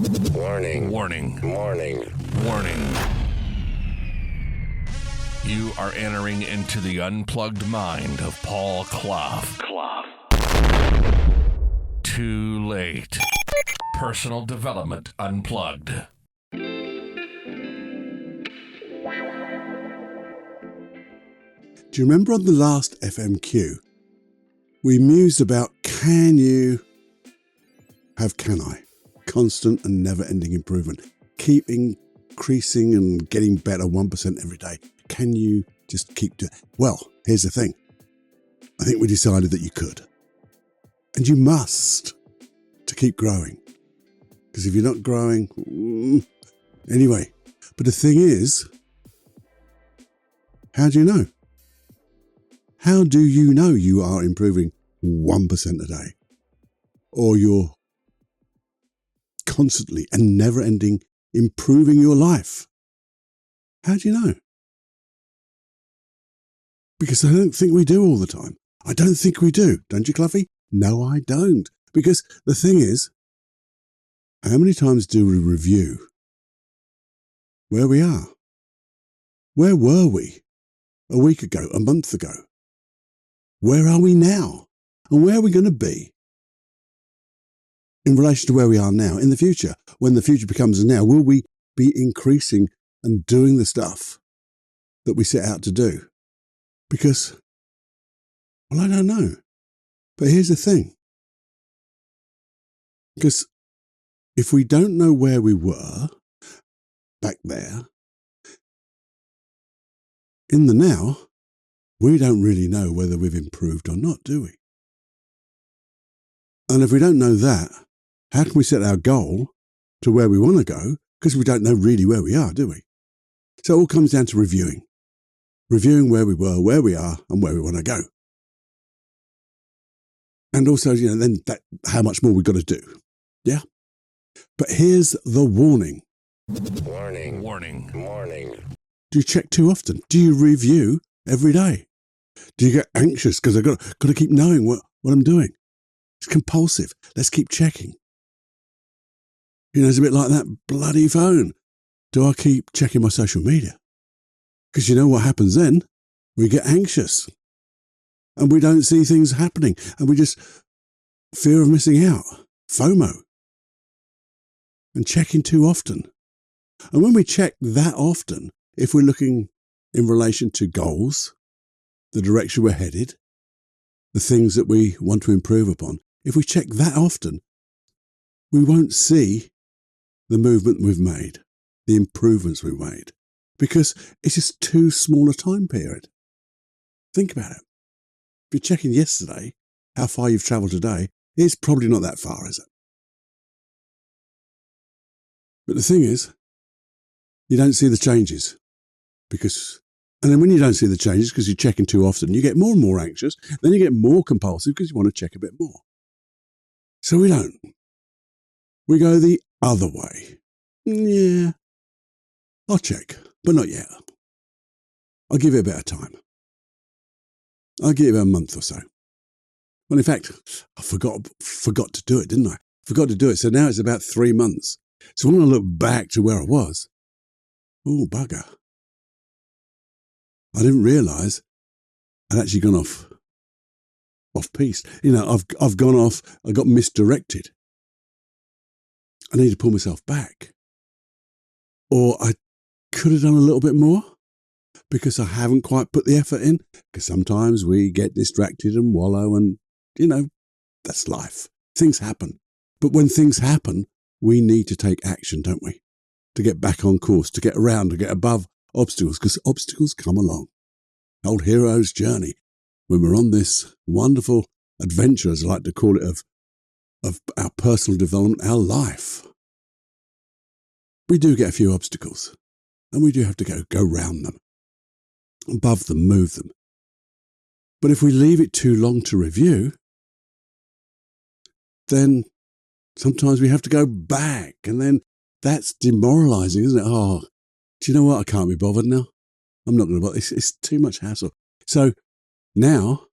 Warning. Warning. Warning. Warning. You are entering into the unplugged mind of Paul Clough. Too late. Personal Development Unplugged. Do you remember on the last FMQ, we mused about can you have can I? Constant and never-ending improvement. Keep increasing and getting better 1% every day. Can you just keep doing it? Well, here's the thing. I think we decided that you could. And you must to keep growing. Because if you're not growing, anyway. But the thing is, how do you know? How do you know you are improving 1% a day? Or you're constantly and never-ending improving your life? How do you know? Because I don't think we do all the time. I don't think we do. Don't you, Cluffy? No, I don't. Because the thing is, how many times do we review where we are? Where were we a week ago, a month ago? Where are we now? And where are we going to be in relation to where we are now in the future? When the future becomes now, will we be increasing and doing the stuff that we set out to do? Because, well, I don't know. But here's the thing. Because if we don't know where we were back there, in the now, we don't really know whether we've improved or not, do we? And if we don't know that, how can we set our goal to where we want to go? Because we don't know really where we are, do we? So it all comes down to reviewing. Reviewing where we were, where we are, and where we want to go. And also, then how much more we've got to do. Yeah? But here's the warning. Warning. Warning. Warning. Do you check too often? Do you review every day? Do you get anxious because I've got to keep knowing what I'm doing? It's compulsive. Let's keep checking. It's a bit like that bloody phone. Do I keep checking my social media? Because you know what happens then? We get anxious. And we don't see things happening. And we just fear of missing out. FOMO. And checking too often. And when we check that often, if we're looking in relation to goals, the direction we're headed, the things that we want to improve upon, if we check that often, we won't see the movement we've made, the improvements we've made, because it's just too small a time period. Think about it. If you're checking yesterday, how far you've travelled today, it's probably not that far, is it? But the thing is, you don't see the changes. And then when you don't see the changes because you're checking too often, you get more and more anxious, then you get more compulsive because you want to check a bit more. So we don't. We go the other way. Yeah, I'll check, but not yet. I'll give it a bit of time. I'll give it a month or so. Well, in fact, I forgot to do it, didn't I? Forgot to do it. So now it's about 3 months. So when I look back to where I was, oh, bugger. I didn't realise I'd actually gone off piste. I've gone off, I got misdirected. I need to pull myself back. Or I could have done a little bit more because I haven't quite put the effort in. Because sometimes we get distracted and wallow and, that's life. Things happen. But when things happen, we need to take action, don't we? To get back on course, to get around, to get above obstacles, because obstacles come along. Old hero's journey. When we're on this wonderful adventure, as I like to call it, of our personal development, our life, we do get a few obstacles, and we do have to go round them, above them, move them. But if we leave it too long to review, then sometimes we have to go back, and then that's demoralising, isn't it? Oh, do you know what? I can't be bothered now. I'm not going to bother. It's too much hassle. So now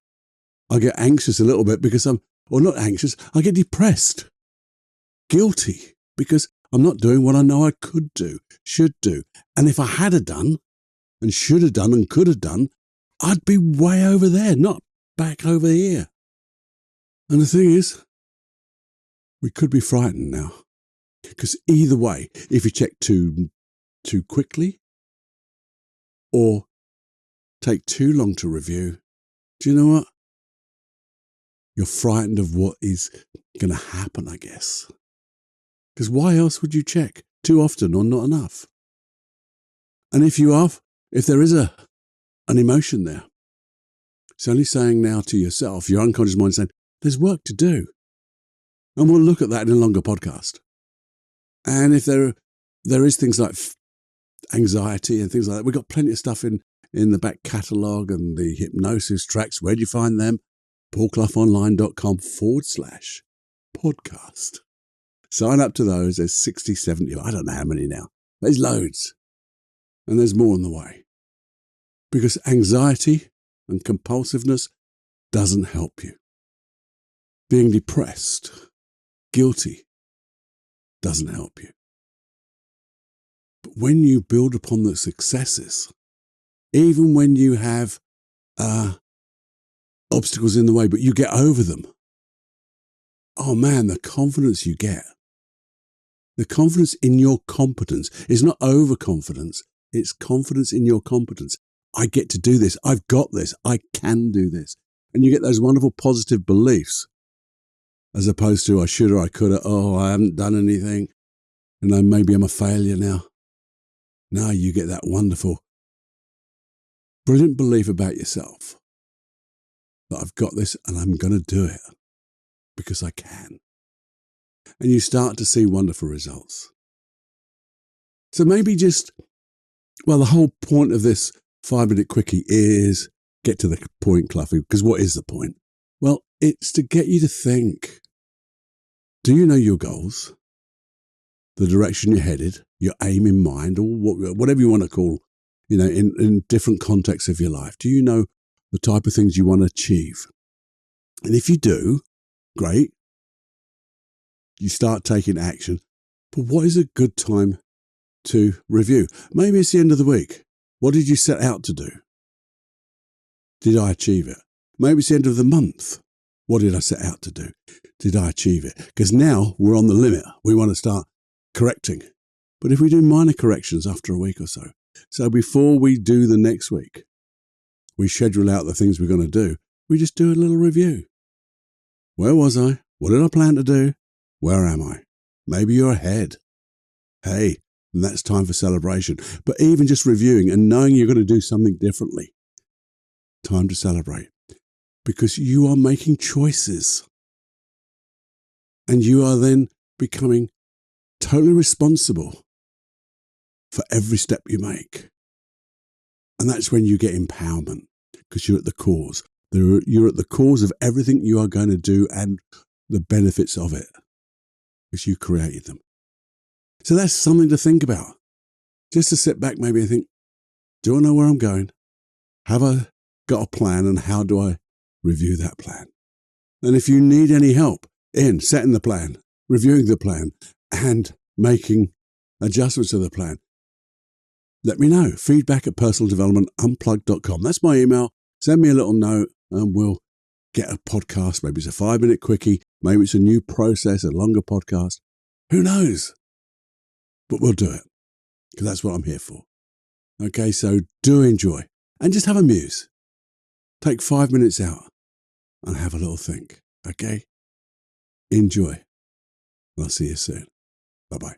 I get anxious a little bit because not anxious, I get depressed, guilty, because I'm not doing what I know I could do, should do. And if I had a done and should have done and could have done, I'd be way over there, not back over here. And the thing is, we could be frightened now. Because either way, if you check too quickly or take too long to review, do you know what? You're frightened of what is going to happen, I guess. Because why else would you check? Too often or not enough? And if there is an emotion there, it's only saying now to yourself, your unconscious mind saying, there's work to do. And we'll look at that in a longer podcast. And if there is things like anxiety and things like that, we've got plenty of stuff in the back catalogue and the hypnosis tracks. Where do you find them? paulcloughonline.com/podcast. Sign up to those. There's 60, 70, I don't know how many now. There's loads. And there's more on the way. Because anxiety and compulsiveness doesn't help you. Being depressed, guilty, doesn't help you. But when you build upon the successes, even when you have obstacles in the way, but you get over them, oh man, the confidence you get. The confidence in your competence is not overconfidence. It's confidence in your competence. I get to do this. I've got this. I can do this. And you get those wonderful positive beliefs as opposed to I should or I could have, oh, I haven't done anything. And then maybe I'm a failure now. No, you get that wonderful, brilliant belief about yourself that I've got this and I'm going to do it because I can. And you start to see wonderful results. So maybe the whole point of this 5-minute quickie is get to the point, Cluffy, because what is the point? Well, it's to get you to think. Do you know your goals? The direction you're headed, your aim in mind, or whatever you want to call, in different contexts of your life. Do you know the type of things you want to achieve? And if you do, great. You start taking action. But what is a good time to review? Maybe it's the end of the week. What did you set out to do? Did I achieve it? Maybe it's the end of the month. What did I set out to do? Did I achieve it? Because now we're on the limit. We want to start correcting. But if we do minor corrections after a week or so before we do the next week, we schedule out the things we're going to do, we just do a little review. Where was I? What did I plan to do? Where am I? Maybe you're ahead. Hey, and that's time for celebration. But even just reviewing and knowing you're going to do something differently, time to celebrate. Because you are making choices. And you are then becoming totally responsible for every step you make. And that's when you get empowerment, because you're at the cause. You're at the cause of everything you are going to do and the benefits of it, because you created them. So that's something to think about. Just to sit back maybe and think, do I know where I'm going? Have I got a plan, and how do I review that plan? And if you need any help in setting the plan, reviewing the plan, and making adjustments to the plan, let me know. feedback@personaldevelopmentunplugged.com. That's my email. Send me a little note and we'll get a podcast. Maybe it's a 5-minute quickie. Maybe it's a new process, a longer podcast. Who knows? But we'll do it because that's what I'm here for. Okay, so do enjoy and just have a muse. Take 5 minutes out and have a little think. Okay? Enjoy. I'll see you soon. Bye-bye.